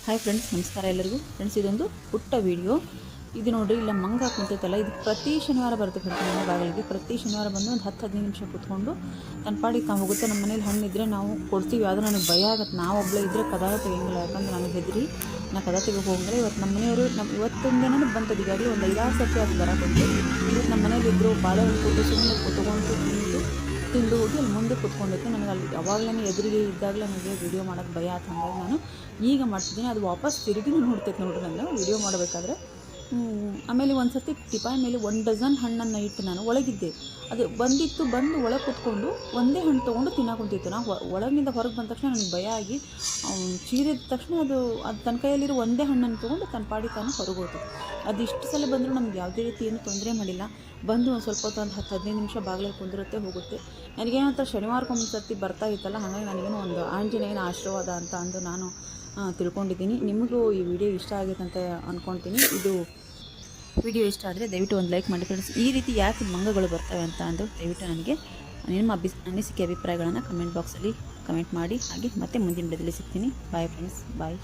Hi friends, ನಮಸ್ಕಾರ ಎಲ್ಲರಿಗೂ. Friends, ಇದೊಂದು ಪುಟ್ಟ ವಿಡಿಯೋ. ಇದು ನೋಡಿರಿ, ಇಲ್ಲ ಮಂಗ ಕುಂತೈತಲ್ಲ, ಇದು ಪ್ರತಿ ಶನಿವಾರ ಬರುತ್ತೆ ಫ್ರೆಂಡ್ಸ್ ನಮ್ಮ ಬಾಗಿಲಿಗೆ. ಪ್ರತಿ ಶನಿವಾರ ಬಂದು ಒಂದು 10-15 ನಿಮಿಷ ಕೂತ್ಕೊಂಡು ತನ್ನ ಪಾಡಿಗೆ ತಾವು ಹೋಗುತ್ತೆ. ನಮ್ಮ ಮನೇಲಿ ಹಣ್ಣಿದ್ರೆ ನಾವು ಕೊಡ್ತೀವಿ, ಆದರೆ ನನಗೆ ಭಯ ಆಗುತ್ತೆ. ನಾವು ಒಬ್ಬಳೇ ಇದ್ದರೆ ಕದ ತೆಗಿಯಂಗಿಲ್ಲ, ಯಾಕಂದ್ರೆ ನನಗೆ ಹೆದರಿ ನಾ ಕದ ತೆಗೆದು ಹೋಗಂಗಿಲ್ಲ. ಇವತ್ತು ನಮ್ಮ ಮನೆಯವರು ಇವತ್ತಿನ ದಿನ ಬಂತದ್ದು ಈಗಾಗಲೇ ಒಂದು 5-6 ಸರ್ತಿ ಅದು ಬರೋಕ್ಕಂತು. ಇವತ್ತು ನಮ್ಮ ಮನೇಲಿ ಇದ್ದರು, ಬಾಳೆಹಣ್ಣು ಕೊಟ್ಟು ಸುಮ್ಮನೆ ಕೂತ್ಕೊಂಡು ತಿಂದು ಹೋಗಿ ಅಲ್ಲಿ ಮುಂದೆ ಕೂತ್ಕೊಂಡಿತ್ತು. ನನಗೆ ಅಲ್ಲಿ ಯಾವಾಗಲೇ ಎದುರಿಗೆ ಇದ್ದಾಗಲೇ ನನಗೆ ವೀಡಿಯೋ ಮಾಡೋಕ್ಕೆ ಭಯ ಆಯ್ತು. ಹಾಗಾಗಿ ನಾನು ಈಗ ಮಾಡ್ತಿದ್ದೀನಿ. ಅದು ವಾಪಸ್ ತಿರುಗಿ ನೋಡ್ತೈತೆ ನೋಡ್ರಿ ನಾನು ವೀಡಿಯೋ ಮಾಡಬೇಕಾದ್ರೆ. ಆಮೇಲೆ ಒಂದು ಸರ್ತಿ ಟಿಪಾಯಿ ಮೇಲೆ 1 ಡಜನ್ ಹಣ್ಣನ್ನು ಇಟ್ಟು ನಾನು ಒಳಗಿದ್ದೆ. ಅದು ಬಂದು ಒಳಗೆ ಕೂತ್ಕೊಂಡು ಒಂದೇ ಹಣ್ಣು ತೊಗೊಂಡು ತಿನ್ನಕೊಂತಿತ್ತು. ನಾವು ಒಳಗಿನಿಂದ ಹೊರಗೆ ಬಂದ ತಕ್ಷಣ ನನಗೆ ಭಯ ಆಗಿ ಚೀರಿದ ತಕ್ಷಣ ಅದು ತನ್ನ ಕೈಯಲ್ಲಿರೋ ಒಂದೇ ಹಣ್ಣನ್ನು ತೊಗೊಂಡು ತನ್ನ ಪಾಡಿ ತಾನು ಹೊರಗೋತು. ಅದು ಇಷ್ಟು ಸಲ ಬಂದರೂ ನಮ್ಗೆ ಯಾವುದೇ ರೀತಿ ಏನು ತೊಂದರೆ ಮಾಡಿಲ್ಲ. ಬಂದು ಒಂದು ಸ್ವಲ್ಪ ಹೊತ್ತು, ಒಂದು 10-15 ನಿಮಿಷ ಬಾಗಿಲಲ್ಲಿ ಕುಂದಿರುತ್ತೆ, ಹೋಗುತ್ತೆ. ನನಗೇನಂತ ಶನಿವಾರಕ್ಕೊಮ್ಮೆ ಸರ್ತಿ ಬರ್ತಾ ಇತ್ತಲ್ಲ, ಹಾಗಾಗಿ ನನಗೇನೋ ಒಂದು ಆಂಜನೇಯನ ಆಶೀರ್ವಾದ ಅಂತ ಅಂದು ನಾನು ತಿಳ್ಕೊಂಡಿದ್ದೀನಿ. ನಿಮಗೂ ಈ ವಿಡಿಯೋ ಇಷ್ಟ ಆಗುತ್ತೆ ಅಂತ ಅಂದ್ಕೊಳ್ತೀನಿ. ಇದು ವಿಡಿಯೋ ಇಷ್ಟ ಆದರೆ ದಯವಿಟ್ಟು ಒಂದು ಲೈಕ್ ಮಾಡಿ ಫ್ರೆಂಡ್ಸ್. ಈ ರೀತಿ ಯಾಕೆ ಮಂಗಗಳು ಬರ್ತವೆ ಅಂತ ಅಂದು ದಯವಿಟ್ಟು ನನಗೆ ನಿಮ್ಮ ಅನಿಸಿಕೆ ಅಭಿಪ್ರಾಯಗಳನ್ನು ಕಮೆಂಟ್ ಬಾಕ್ಸಲ್ಲಿ ಕಮೆಂಟ್ ಮಾಡಿ. ಹಾಗೆ ಮತ್ತೆ ಮುಂದಿನ ವಿಡಿಯೋದಲ್ಲಿ ಸಿಗ್ತೀನಿ. ಬಾಯ್ ಫ್ರೆಂಡ್ಸ್, ಬಾಯ್.